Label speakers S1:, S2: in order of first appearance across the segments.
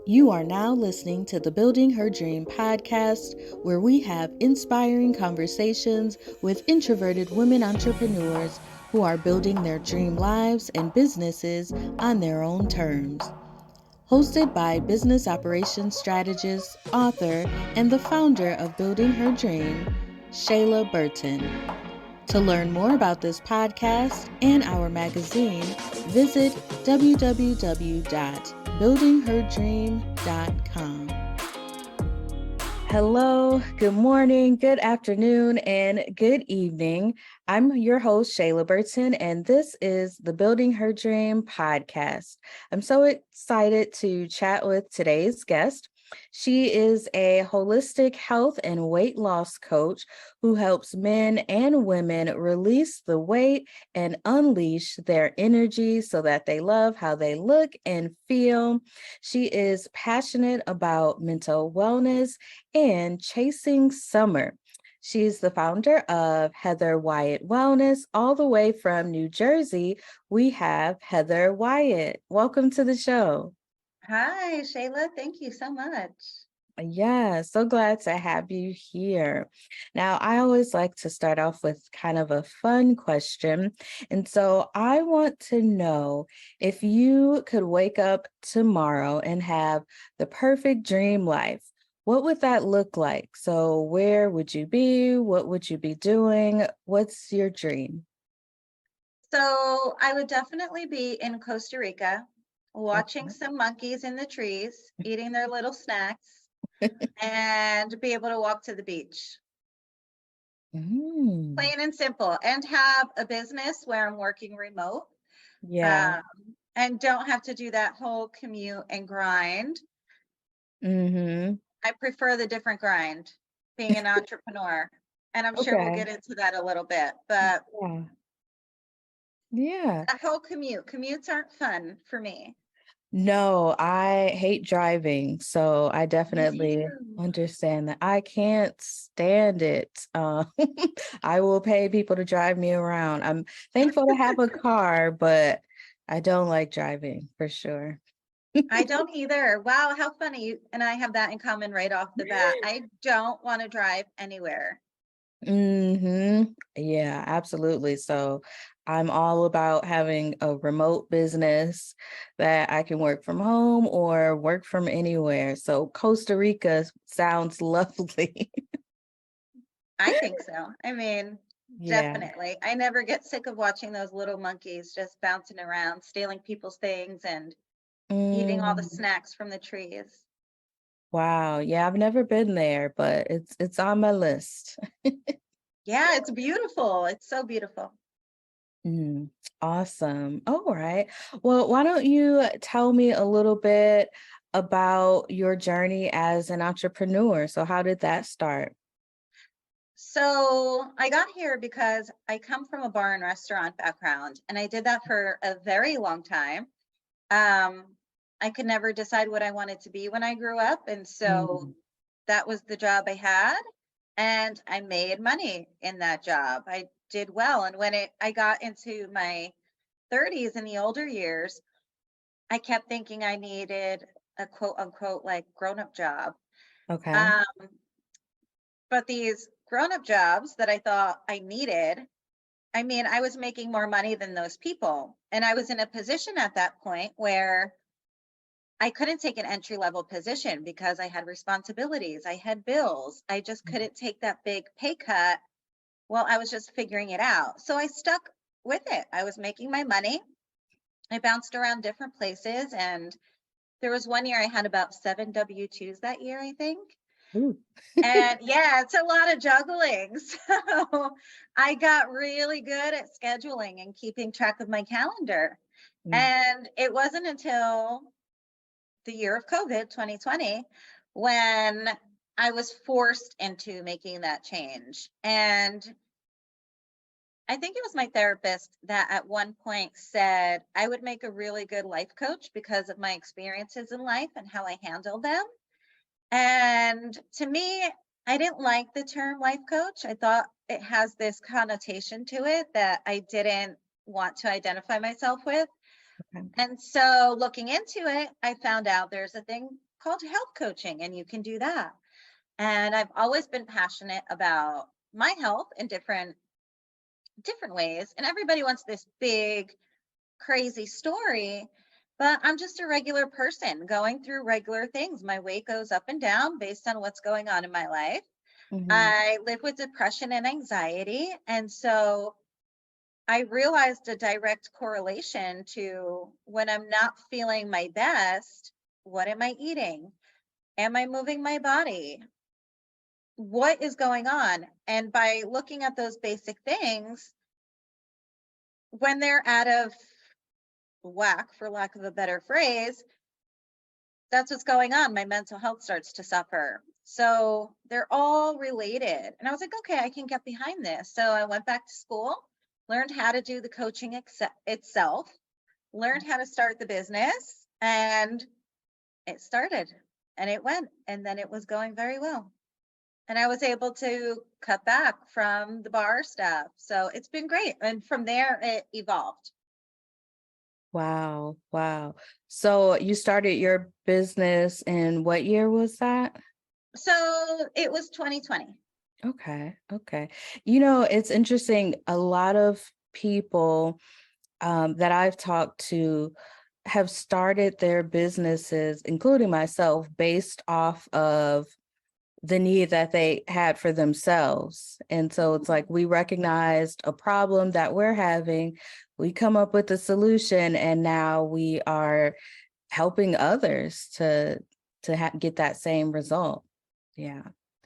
S1: You are now listening to the Building Her Dream podcast, where we have inspiring conversations with introverted women entrepreneurs who are building their dream lives and businesses on their own terms. Hosted by business operations strategist, author, and the founder of Building Her Dream, Shayla Burton. To learn more about this podcast and our magazine, visit www.buildingherdream.com. Hello, good morning, good afternoon, and good evening. I'm your host, Shayla Burton, and this is the Building Her Dream podcast. I'm so excited to chat with today's guest. She is a holistic health and weight loss coach who helps men and women release the weight and unleash their energy so that they love how they look and feel. She is passionate about mental wellness and chasing summer. She's the founder of Heather Wyatt Wellness, all the way from New Jersey. We have Heather Wyatt. Welcome to the show.
S2: Hi, Shayla. Thank you so much.
S1: Yeah, so glad to have you here. Now, I always like to start off with kind of a fun question. And so I want to know, if you could wake up tomorrow and have the perfect dream life, what would that look like? So where would you be? What would you be doing? What's your dream?
S2: So I would definitely be in Costa Rica, watching
S1: Okay.
S2: some monkeys in the trees, eating their little snacks, and be able to walk to the beach.
S1: Mm,
S2: Plain and simple, and have a business where I'm working remote,
S1: yeah.
S2: um, and don't have to do that whole commute and grind.
S1: Mm-hmm.
S2: I prefer the different grind, being an entrepreneur. And I'm sure we'll
S1: Okay.
S2: get into that a little bit, but
S1: Yeah. Yeah.
S2: that whole commutes aren't fun for me.
S1: No, I hate driving, so I
S2: Me
S1: definitely
S2: too.
S1: understand that. I can't stand it. I will pay people to drive me around. I'm thankful to have a car, but I don't like driving for sure.
S2: I don't either. Wow, how funny. You and I have that in common right off the bat. I don't want to drive anywhere.
S1: Yeah, absolutely. So I'm all about having a remote business that I can work from home or work from anywhere. So Costa Rica sounds lovely.
S2: I think so. I mean,
S1: Yeah.
S2: definitely. I never get sick of watching those little monkeys just bouncing around, stealing people's things and eating all the
S1: Mm,
S2: snacks from the trees.
S1: wow. Yeah, I've never been there, but it's on my list.
S2: Yeah, it's beautiful. It's so beautiful.
S1: Mm, awesome. All right. Well, why don't you tell me a little bit about your journey as an entrepreneur? So how did that start?
S2: So I got here because I come from a bar and restaurant background, and I did that for a very long time. I could never decide what I wanted to be when I grew up, and so
S1: Mm,
S2: that was the job I had, and I made money in that job. I did well, and when I got into my 30s and the older years, I kept thinking I needed a quote unquote like grown up job.
S1: okay.
S2: Um, but these grown up jobs that I thought I needed, I mean, I was making more money than those people, and I was in a position at that point where I couldn't take an entry level position because I had responsibilities, I had bills. I just couldn't take that big pay cut while I was just figuring it out. So I stuck with it. I was making my money. I bounced around different places, and there was one year I had about 7 W-2s that year, I think.
S1: Ooh.
S2: And yeah, it's a lot of juggling. So I got really good at scheduling and keeping track of my calendar.
S1: Mm,
S2: And it wasn't until the year of COVID 2020 when I was forced into making that change. And I think it was my therapist that at one point said I would make a really good life coach because of my experiences in life and how I handled them. And to me, I didn't like the term life coach. I thought it has this connotation to it that I didn't want to identify myself with.
S1: okay.
S2: And so looking into it, I found out there's a thing called health coaching, and you can do that. And I've always been passionate about my health in different ways. And everybody wants this big, crazy story, but I'm just a regular person going through regular things. My weight goes up and down based on what's going on in my life.
S1: Mhm.
S2: I live with depression and anxiety. And so I realized a direct correlation to when I'm not feeling my best, what am I eating? Am I moving my body? What is going on? And by looking at those basic things, when they're out of whack, for lack of a better phrase, that's what's going on. My mental health starts to suffer. So they're all related. And I was like, okay, I can get behind this. So I went back to school, learned how to do the coaching itself, learned how to start the business, and it started and it went. And then it was going very well. And I was able to cut back from the bar stuff. So it's been great. And from there, it evolved.
S1: Wow. Wow. So you started your business in what year was that?
S2: So it was 2020.
S1: Okay. Okay. You know, it's interesting. A lot of people that I've talked to have started their businesses, including myself, based off of the need that they had for themselves. And so it's like we recognized a problem that we're having, we come up with a solution, and now we are helping others to get that same result. Yeah,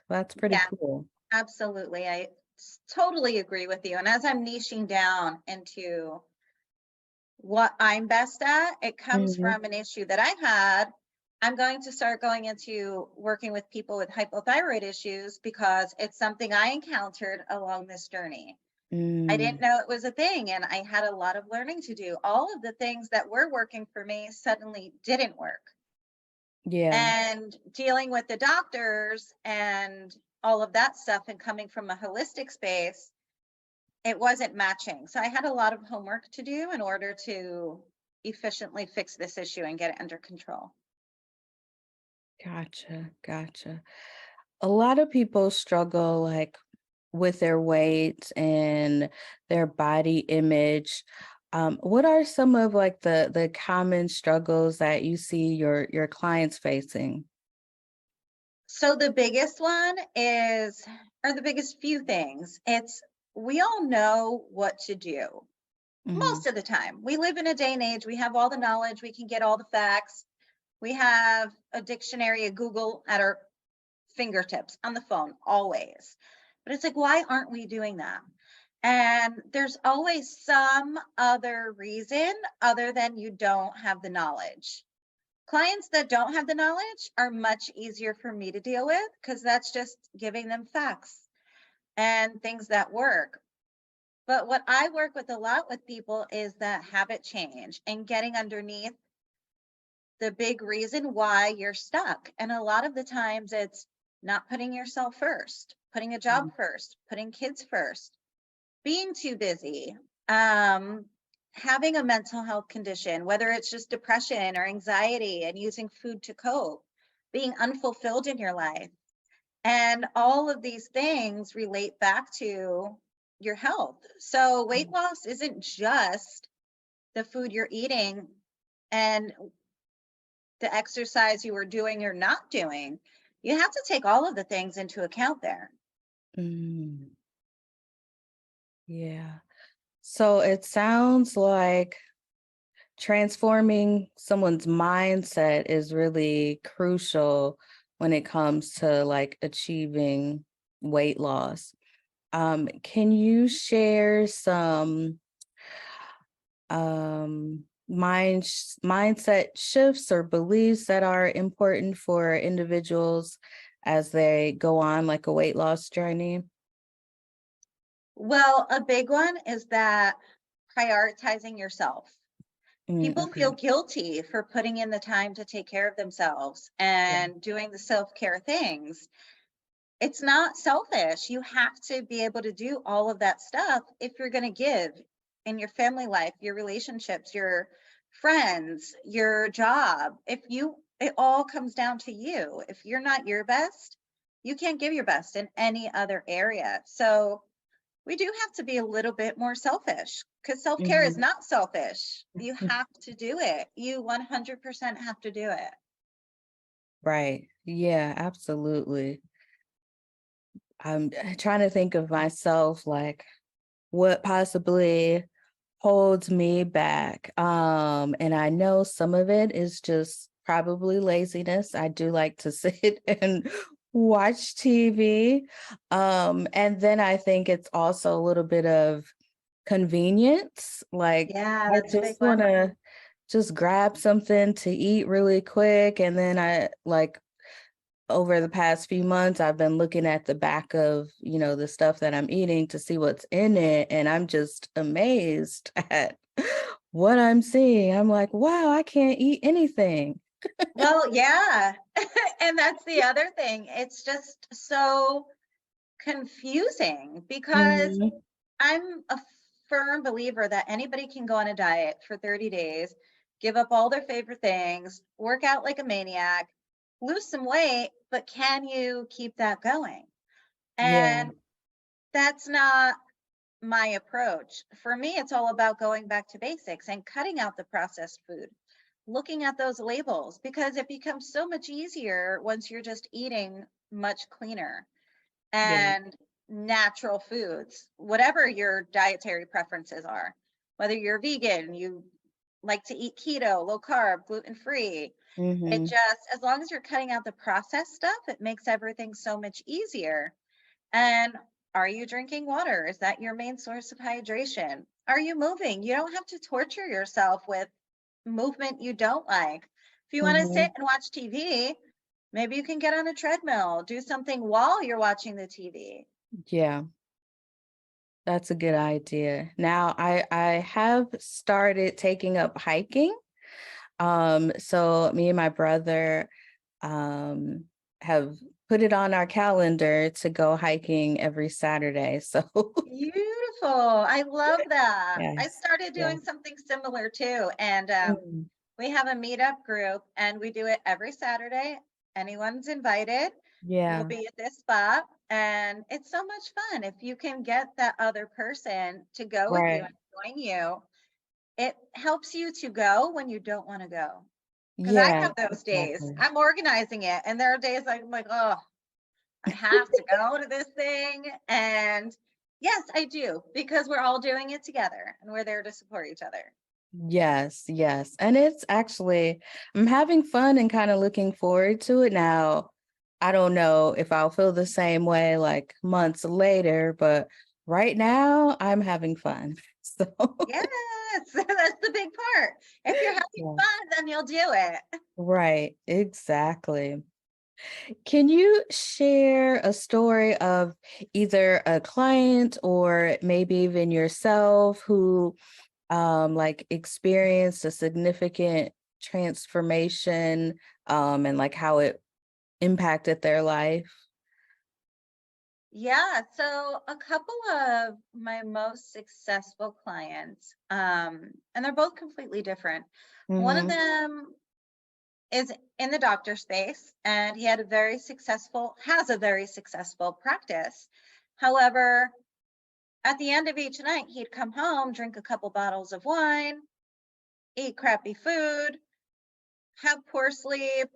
S1: that's pretty
S2: Yeah,
S1: cool.
S2: absolutely. I totally agree with you. And as I'm niching down into what I'm best at, it comes
S1: Mhm.
S2: from an issue that I've had. I'm going to start going into working with people with hypothyroid issues because it's something I encountered along this journey. I didn't
S1: Mm,
S2: know it was a thing, and I had a lot of learning to do. All of the things that were working for me suddenly didn't work.
S1: yeah.
S2: And dealing with the doctors and all of that stuff and coming from a holistic space, it wasn't matching. So I had a lot of homework to do in order to efficiently fix this issue and get it under control.
S1: Gotcha. Gotcha. A lot of people struggle like with their weight and their body image. What are some of like the common struggles that you see your clients facing?
S2: So the biggest one is, or the biggest few things, it's we all know what to do
S1: Hmm.
S2: most of the time. We live in a day and age, we have all the knowledge, we can get all the facts. We have a dictionary, a Google at our fingertips on the phone always. But it's like, why aren't we doing that? And there's always some other reason other than you don't have the knowledge. Clients that don't have the knowledge are much easier for me to deal with because that's just giving them facts and things that work. But what I work with a lot with people is that habit change and getting underneath the big reason why you're stuck. And a lot of the times it's not putting yourself first, putting a job first, putting kids first, being too busy, um, having a mental health condition, whether it's just depression or anxiety and using food to cope, being unfulfilled in your life. And all of these things relate back to your health. So weight loss isn't just the food you're eating and the exercise you were doing or not doing. You have to take all of the things into account there.
S1: Mm, yeah. So it sounds like transforming someone's mindset is really crucial when it comes to like achieving weight loss. Can you share some mindset shifts or beliefs that are important for individuals as they go on like a weight loss journey?
S2: Well, a big one is that prioritizing yourself.
S1: Mm,
S2: People feel
S1: okay.
S2: guilty for putting in the time to take care of themselves
S1: Yeah.
S2: and doing the self care things. It's not selfish. You have to be able to do all of that stuff if you're going to give in your family life, your relationships, your friends, your job. it all comes down to you. If you're not your best, you can't give your best in any other area. So we do have to be a little bit more selfish, because self-care is
S1: Mhm.
S2: not selfish. You have to do it. You 100% have to do it.
S1: Right. Yeah, absolutely. I'm trying to think of myself, like what possibly holds me back. And I know some of it is just probably laziness. I do like to sit and watch TV. And then I think it's also a little bit of convenience. Like
S2: Yeah,
S1: I
S2: that's a big
S1: just want
S2: one.
S1: to just grab something to eat really quick. And then I like over the past few months, I've been looking at the back of, the stuff that I'm eating to see what's in it. And I'm just amazed at what I'm seeing. I'm like, wow, I can't eat anything.
S2: Well, yeah. And that's the other thing. It's just so confusing because
S1: Hmm.
S2: I'm a firm believer that anybody can go on a diet for 30 days, give up all their favorite things, work out like a maniac, lose some weight, but can you keep that going?
S1: Yeah,
S2: And that's not my approach. For me, it's all about going back to basics and cutting out the processed food, looking at those labels, because it becomes so much easier once you're just eating much cleaner
S1: yeah.
S2: and natural foods, whatever your dietary preferences are, whether you're vegan, you like to eat keto, low carb, gluten free. It
S1: Hmm.
S2: just, as long as you're cutting out the processed stuff, it makes everything so much easier. And are you drinking water? Is that your main source of hydration? Are you moving? You don't have to torture yourself with movement you don't like. If you want to
S1: Hmm.
S2: sit and watch TV, maybe you can get on a treadmill, do something while you're watching the TV.
S1: Yeah, that's a good idea. Now I have started taking up hiking. So me and my brother um have put it on our calendar to go hiking every Saturday. So
S2: Beautiful. I love that. I
S1: yes.
S2: started
S1: Yeah.
S2: doing something similar too. And
S1: Mm.
S2: we have a meetup group and we do it every Saturday. Anyone's invited. We'll
S1: Yeah.
S2: be at this spot. And it's so much fun. If you can get that other person to go with you
S1: Right.
S2: and join you, it helps you to go when you don't want to go. Because I
S1: Yeah,
S2: have those days.
S1: exactly.
S2: I'm organizing it. And there are days I'm like, oh, I have to go to this thing. And yes, I do, because we're all doing it together and we're there to support each other.
S1: Yes, yes. And it's actually, I'm having fun and kind of looking forward to it now. I don't know if I'll feel the same way like months later, but right now I'm having fun. So,
S2: Yes, that's the big part. If you're having
S1: yeah,
S2: fun, then you'll do it.
S1: right, exactly. Can you share a story of either a client or maybe even yourself who like experienced a significant transformation and like how it impacted their life?
S2: Yeah, so a couple of my most successful clients, and they're both completely different. One of
S1: Hmm.
S2: them is in the doctor space and he had a very successful has a very successful practice. However, at the end of each night he'd come home, drink a couple bottles of wine, eat crappy food, have poor sleep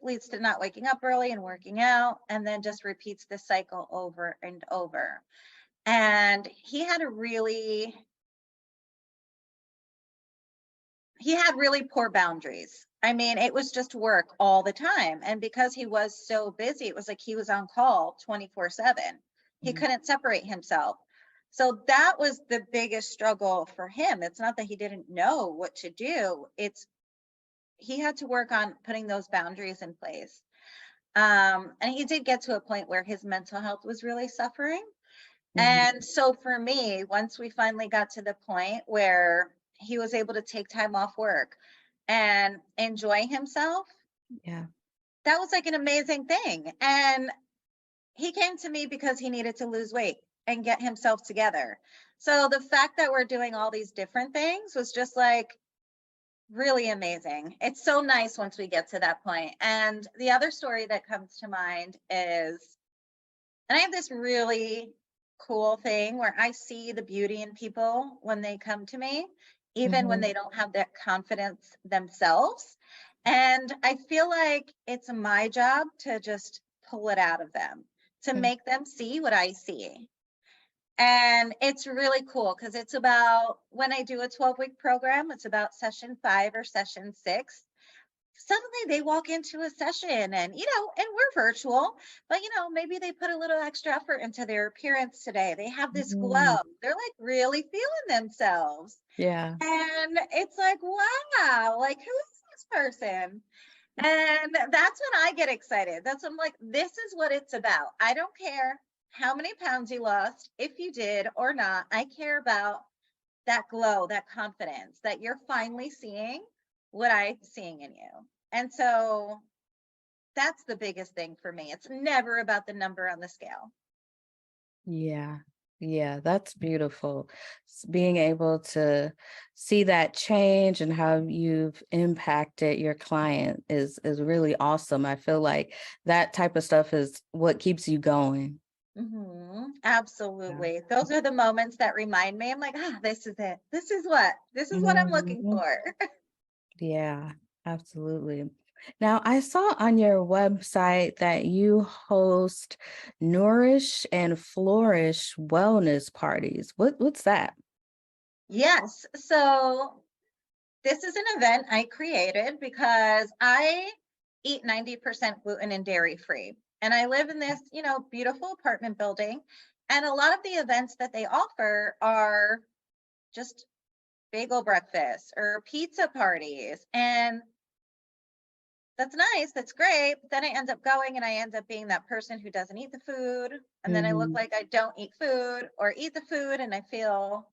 S2: leads to not waking up early and working out, and then just repeats the cycle over and over. And he had really poor boundaries. I mean, it was just work all the time. And because he was so busy, it was like he was on call 24/7. He couldn't separate himself. So that was the biggest struggle for him. It's not that he didn't know what to do, it's he had to work on putting those boundaries in place. And he did get to a point where his mental health was really suffering.
S1: Hmm.
S2: And so for me, once we finally got to the point where he was able to take time off work and enjoy himself,
S1: Yeah.
S2: that was like an amazing thing. And he came to me because he needed to lose weight and get himself together. So the fact that we're doing all these different things was just like really amazing. It's so nice once we get to that point. And the other story that comes to mind is, and I have this really cool thing where I see the beauty in people when they come to me, even when
S1: Mhm,
S2: they don't have that confidence themselves. And I feel like it's my job to just pull it out of them, to
S1: mm,
S2: make them see what I see. And it's really cool because it's about, when I do a 12-week program, it's about session 5 or session 6. Suddenly they walk into a session and, and we're virtual, but, maybe they put a little extra effort into their appearance today. They have this glow.
S1: mhm.
S2: They're like really feeling themselves.
S1: Yeah.
S2: And it's like, wow, like who is this person? And that's when I get excited. That's when I'm like, this is what it's about. I don't care how many pounds you lost, if you did or not. I care about that glow, that confidence that you're finally seeing what I'm seeing in you. And so that's the biggest thing for me. It's never about the number on the scale.
S1: Yeah. Yeah, that's beautiful. Being able to see that change and how you've impacted your client is really awesome. I feel like that type of stuff is what keeps you going. Yeah.
S2: Absolutely. Those are the moments that remind me. I'm like, this is it. This is what I'm looking
S1: Mhm.
S2: for.
S1: Yeah, absolutely. Now, I saw on your website that you host Nourish and Flourish wellness parties. What's that?
S2: Yes. So this is an event I created because I eat 90% gluten and dairy free. And I live in this, beautiful apartment building. And a lot of the events that they offer are just bagel breakfasts or pizza parties. And that's nice. That's great. But then I end up going and I end up being that person who doesn't eat the food. And then I look
S1: Hmm.
S2: like I don't eat food or eat the food and I feel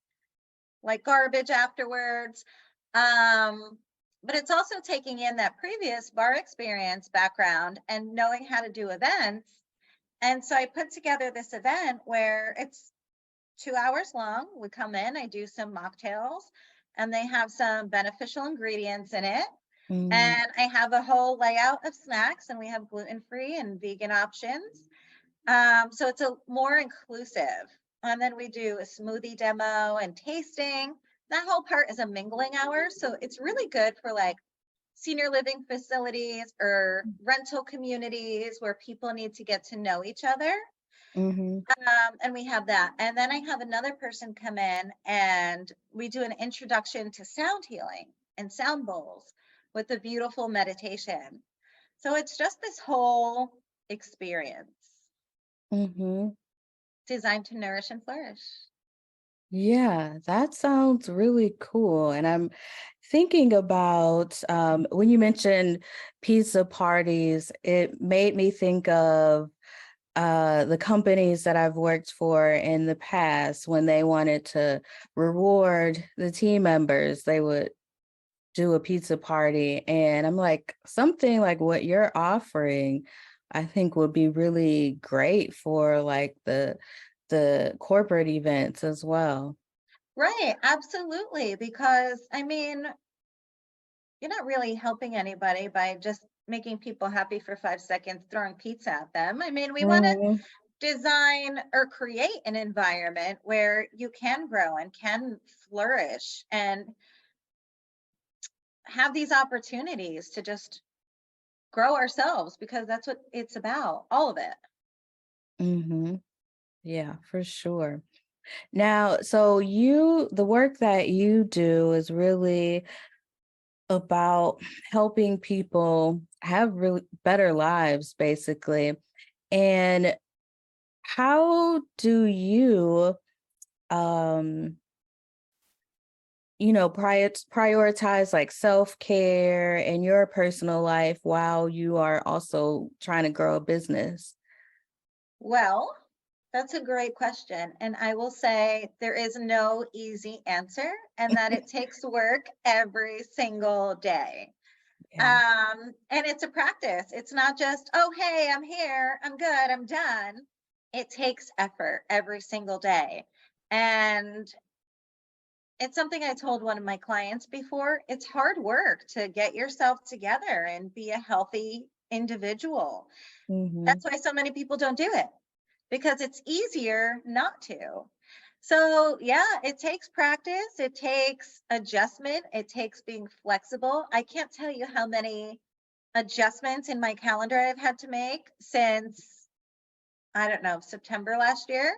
S2: like garbage afterwards. Um, but it's also taking in that previous bar experience background and knowing how to do events. And so I put together this event where it's 2 hours long. We come in, I do some mocktails, and they have some beneficial ingredients in it.
S1: Mm,
S2: And I have a whole layout of snacks, and we have gluten free and vegan options. So it's a more inclusive. And then we do a smoothie demo and tasting. That whole part is a mingling hour. So it's really good for like senior living facilities or rental communities where people need to get to know each other.
S1: mhm,
S2: And we have that. And then I have another person come in and we do an introduction to sound healing and sound bowls with a beautiful meditation. So it's just this whole experience
S1: mhm.
S2: designed to nourish and flourish.
S1: Yeah, that sounds really cool. And I'm thinking about when you mentioned pizza parties, it made me think of the companies that I've worked for in the past when they wanted to reward the team members, they would do a pizza party. And I'm like, something like what you're offering, I think would be really great for like the corporate events as well.
S2: Right, absolutely. Because I mean, you're not really helping anybody by just making people happy for 5 seconds, throwing pizza at them. I mean, we want to
S1: Mhm,
S2: design or create an environment where you can grow and can flourish and have these opportunities to just grow ourselves because that's what it's about, all of it.
S1: mhm. Yeah, for sure. Now, the work that you do is really about helping people have really better lives, basically. And how do you, um, prioritize like self care in your personal life while you are also trying to grow a business?
S2: Well, that's a great question. And I will say there is no easy answer and that it takes work every single day.
S1: Yeah.
S2: And it's a practice. It's not just, oh, hey, I'm here, I'm good, I'm done. It takes effort every single day. And it's something I told one of my clients before. It's hard work to get yourself together and be a healthy individual.
S1: Mhm.
S2: That's why so many people don't do it, because it's easier not to. So, yeah, it takes practice, it takes adjustment, it takes being flexible. I can't tell you how many adjustments in my calendar I've had to make since, I don't know, September last year,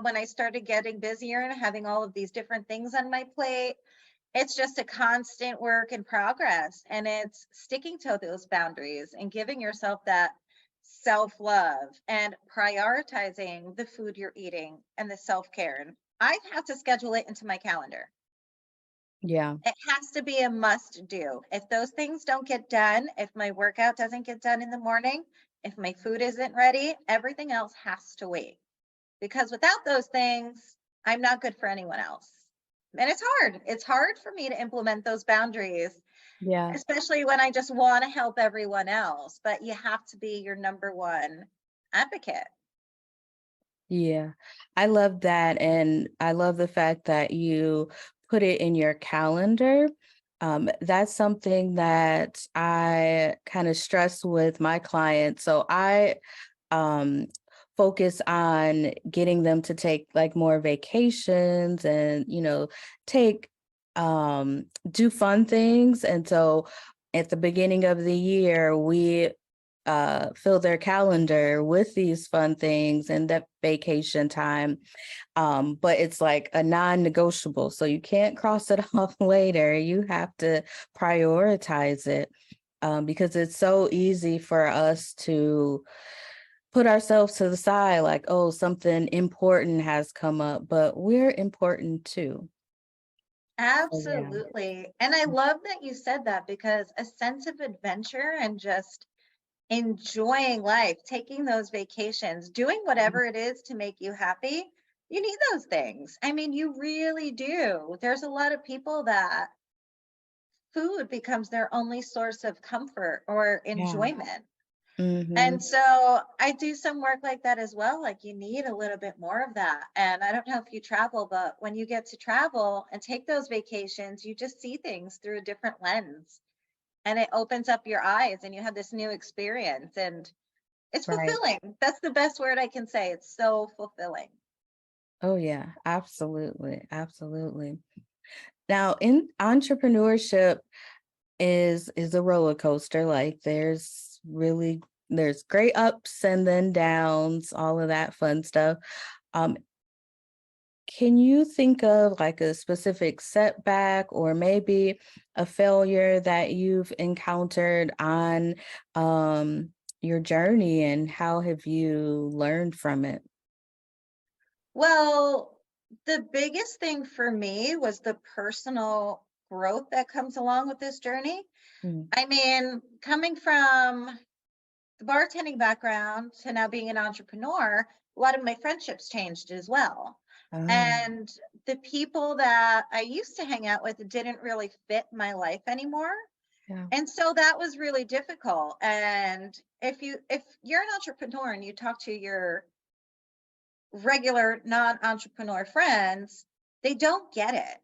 S2: when I started getting busier and having all of these different things on my plate. It's just a constant work in progress, and it's sticking to those boundaries and giving yourself that self love and prioritizing the food you're eating and the self care. And I have to schedule it into my calendar.
S1: Yeah.
S2: It has to be a must do. If those things don't get done, if my workout doesn't get done in the morning, if my food isn't ready, everything else has to wait. Because without those things, I'm not good for anyone else. And it's hard. It's hard for me to implement those boundaries,
S1: Yeah.
S2: especially when I just want to help everyone else. But you have to be your number one advocate.
S1: Yeah, I love that. And I love the fact that you put it in your calendar. That's something that I kind of stress with my clients. So I um, focus on getting them to take like more vacations and, take, do fun things. And so at the beginning of the year, we fill their calendar with these fun things and that vacation time. But it's like a non-negotiable. So you can't cross it off later. You have to prioritize it, because it's so easy for us to put ourselves to the side, like, oh, something important has come up, but we're important too. So yeah.
S2: Absolutely. And I love that you said that, because a sense of adventure and just enjoying life, taking those vacations, doing
S1: Mhm.
S2: whatever it is to make you happy, you need those things. I mean, you really do. There's a lot of people that food becomes their only source of comfort or
S1: Yeah.
S2: enjoyment.
S1: Hmm.
S2: And so I do some work like that as well. Like, you need a little bit more of that. And I don't know if you travel, but when you get to travel and take those vacations, you just see things through a different lens, and it opens up your eyes and you have this new experience, and it's
S1: Right.
S2: fulfilling. That's the best word I can say. It's so fulfilling.
S1: Oh yeah, absolutely. Absolutely. Now, in entrepreneurship is a roller coaster. Like there's great ups and then downs, all of that fun stuff. Um, can you think of like a specific setback or maybe a failure that you've encountered on your journey, and how have you learned from it?
S2: Well, the biggest thing for me was the personal growth that comes along with this journey.
S1: Mm.
S2: I mean, coming from the bartending background to now being an entrepreneur, a lot of my friendships changed as well.
S1: Oh,
S2: And the people that I used to hang out with didn't really fit my life anymore.
S1: yeah,
S2: And so that was really difficult. And if you're an entrepreneur and you talk to your regular non-entrepreneur friends, they don't get it.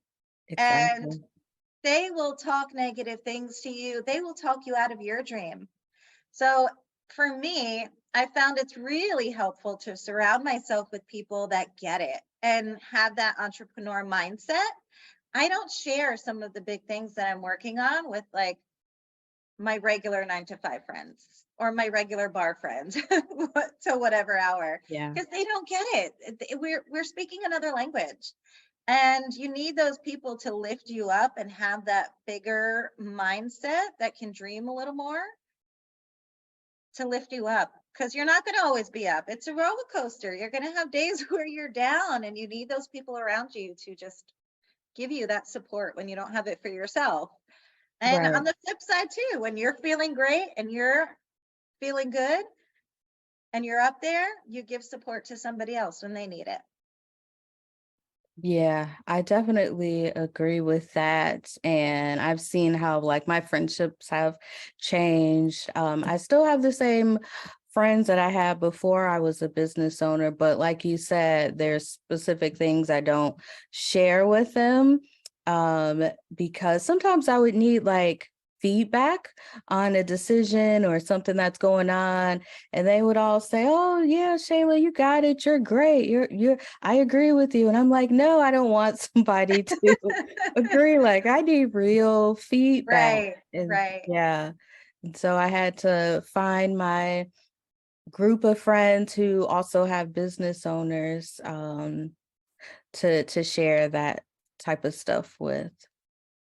S2: And
S1: exactly.
S2: they will talk negative things to you. They will talk you out of your dream. So for me, I found it's really helpful to surround myself with people that get it and have that entrepreneur mindset. I don't share some of the big things that I'm working on with like my regular 9 to 5 friends or my regular bar friends to whatever hour,
S1: Yeah.
S2: because they don't get it. We're speaking another language. And you need those people to lift you up and have that bigger mindset that can dream a little more, to lift you up, because you're not going to always be up. It's a roller coaster. You're going to have days where you're down, and you need those people around you to just give you that support when you don't have it for yourself. And on
S1: Right.
S2: the flip side, too, when you're feeling great and you're feeling good and you're up there, you give support to somebody else when they need it.
S1: Yeah, I definitely agree with that. And I've seen how like my friendships have changed. I still have the same friends that I had before I was a business owner, but like you said, there's specific things I don't share with them, because sometimes I would need like feedback on a decision or something that's going on, and they would all say, "Oh yeah, Shayla, you got it. You're great. I agree with you." And I'm like, "No, I don't want somebody to agree. Like I need real feedback."
S2: Right,
S1: And
S2: right.
S1: yeah. And so I had to find my group of friends who also have business owners, to share that type of stuff with.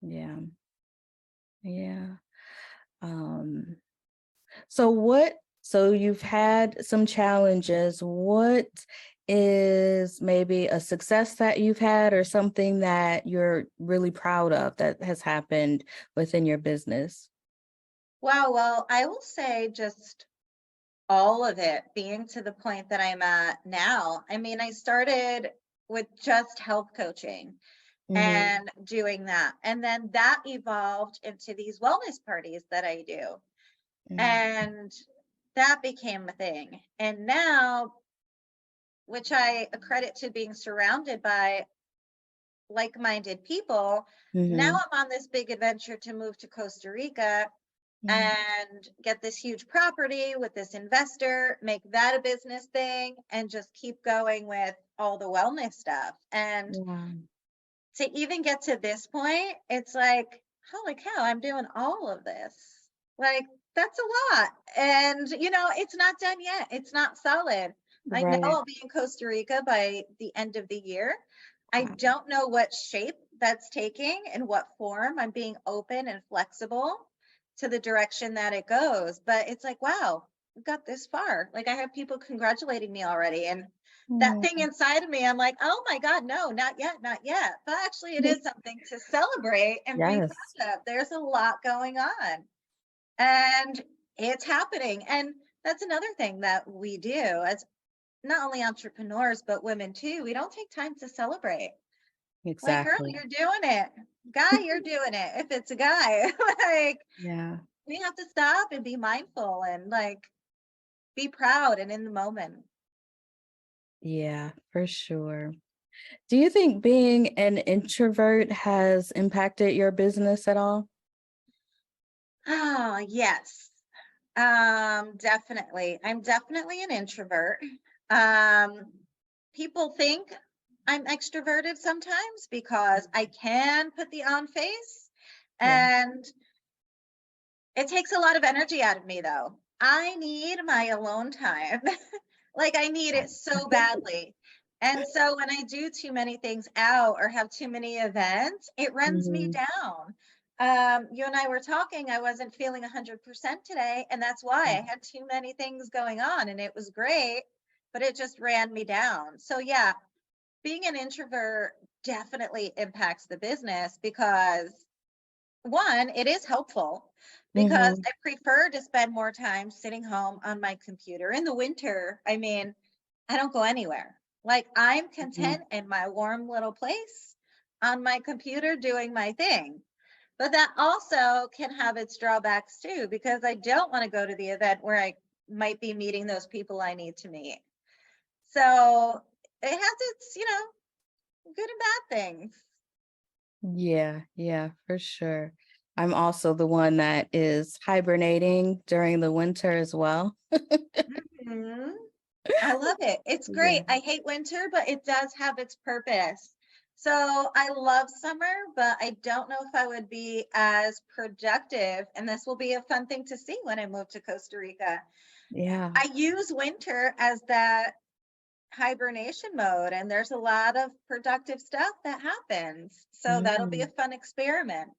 S1: Yeah. Yeah. Um, so you've had some challenges. What is maybe a success that you've had or something that you're really proud of that has happened within your business?
S2: Wow, well, I will say just all of it being to the point that I'm at now. I mean, I started with just health coaching
S1: Mhm.
S2: and doing that. And then that evolved into these wellness parties that I do.
S1: Mm.
S2: And that became a thing. And now, which I accredit to being surrounded by like minded people, now
S1: Mhm.
S2: I'm on this big adventure to move to Costa Rica
S1: Mm.
S2: and get this huge property with this investor, make that a business thing, and just keep going with all the wellness stuff. And
S1: Wow.
S2: to even get to this point, it's like, holy cow, I'm doing all of this. Like, that's a lot. And, it's not done yet. It's not solid. I know
S1: Right.
S2: I'll be in Costa Rica by the end of the year. I
S1: Wow.
S2: don't know what shape that's taking and what form. I'm being open and flexible to the direction that it goes. But it's like, wow, we've got this far. Like, I have people congratulating me already. And that thing
S1: Mm.
S2: inside of me, I'm like, oh my God, no, not yet, not yet. But actually, it is something to celebrate and be
S1: Yes.
S2: proud of. There's a lot going on and it's happening. And that's another thing that we do as not only entrepreneurs, but women too. We don't take time to celebrate. Like, girl,
S1: Exactly.
S2: you're doing it. Guy, you're doing it. If it's a guy, like,
S1: Yeah.
S2: we have to stop and be mindful and like be proud and in the moment.
S1: Yeah, for sure. Do you think being an introvert has impacted your business at all?
S2: Oh, yes. Definitely. I'm definitely an introvert. Um, People think I'm extroverted sometimes because I can put the on face,
S1: Yeah.
S2: and it takes a lot of energy out of me though. I need my alone time. Like I need it so badly. And so when I do too many things out or have too many events, it runs me
S1: Mhm.
S2: down. You and I were talking, I wasn't feeling 100% today, and that's why I had too many things going on and it was great, but it just ran me down. So yeah, being an introvert definitely impacts the business because one, it is helpful because
S1: Mhm.
S2: I prefer to spend more time sitting home on my computer. In the winter, I mean, I don't go anywhere. Like I'm
S1: Mhm.
S2: content in my warm little place on my computer doing my thing. But that also can have its drawbacks too, because I don't want to go to the event where I might be meeting those people I need to meet. So it has its, good and bad things.
S1: Yeah, yeah, for sure. I'm also the one that is hibernating during the winter as well.
S2: Mhm. I love it. It's
S1: Yeah.
S2: great. I hate winter, but it does have its purpose. So I love summer, but I don't know if I would be as productive. And this will be a fun thing to see when I move to Costa Rica.
S1: Yeah.
S2: I use winter as that hibernation mode, and there's a lot of productive stuff that happens. So that'll be a
S1: Mm.
S2: fun experiment.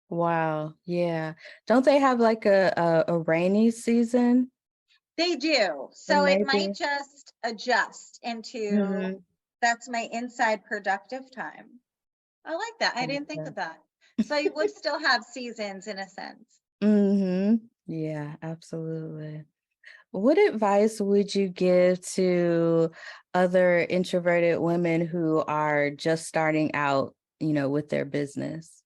S1: Wow. Yeah. Don't they have like a rainy season?
S2: They do.
S1: Or
S2: So it might
S1: maybe.
S2: just adjust into
S1: Mhm.
S2: that's my inside productive time. I like that. I didn't think
S1: Gotcha.
S2: of that. So you would still have seasons in a sense.
S1: Mhm. Yeah, absolutely. What advice would you give to other introverted women who are just starting out, with their business?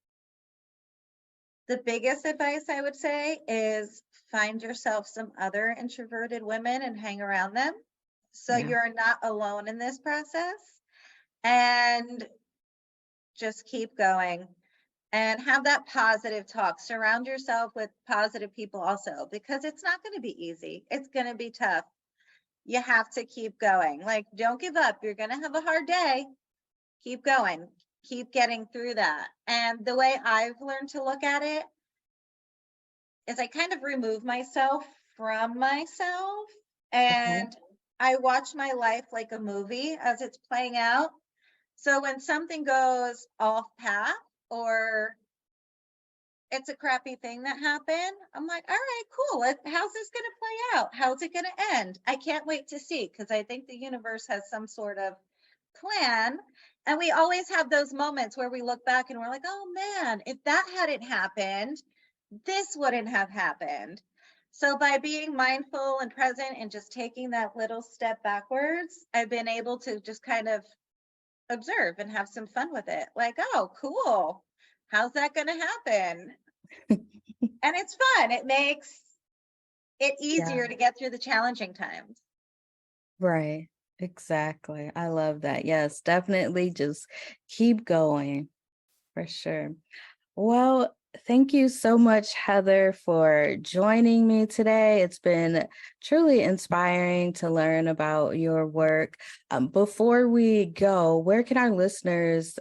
S2: The biggest advice I would say is find yourself some other introverted women and hang around them. So
S1: Yeah.
S2: you're not alone in this process, and just keep going and have that positive talk. Surround yourself with positive people also, because it's not going to be easy. It's going to be tough. You have to keep going. Like, don't give up. You're going to have a hard day. Keep going. Keep getting through that. And the way I've learned to look at it is I kind of remove myself from myself,
S1: Okay.
S2: and I watch my life like a movie as it's playing out. So when something goes off path, or it's a crappy thing that happened, I'm like, all right, cool. How's this going to play out? How's it going to end? I can't wait to see, because I think the universe has some sort of plan. And we always have those moments where we look back and we're like, oh man, if that hadn't happened, this wouldn't have happened. So by being mindful and present and just taking that little step backwards, I've been able to just kind of observe and have some fun with it. Like, oh, cool. How's that going to happen? And it's fun. It makes it
S1: Yeah.
S2: easier to get through the challenging times.
S1: Right. Exactly. I love that. Yes, definitely just keep going for sure. Well, thank you so much, Heather, for joining me today. It's been truly inspiring to learn about your work. Before we go, where can our listeners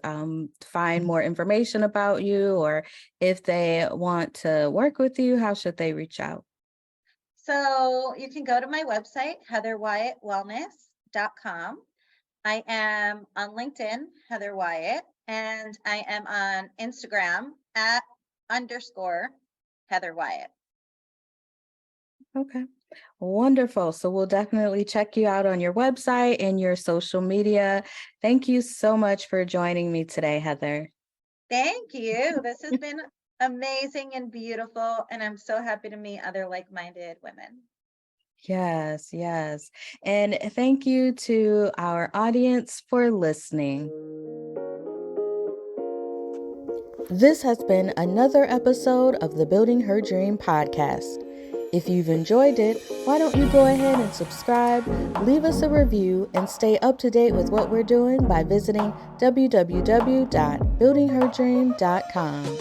S1: find more information about you, or if they want to work with you, how should they reach out?
S2: So you can go to my website, heatherwyattwellness.com. I am on LinkedIn, Heather Wyatt, and I am on Instagram at _ Heather Wyatt.
S1: Okay. Wonderful. So we'll definitely check you out on your website and your social media. Thank you so much for joining me today, Heather.
S2: Thank you. This has been amazing and beautiful, and I'm so happy to meet other like-minded women.
S1: Yes, yes. And thank you to our audience for listening. This has been another episode of the Building Her Dream podcast. If you've enjoyed it, why don't you go ahead and subscribe, leave us a review, and stay up to date with what we're doing by visiting www.buildingherdream.com.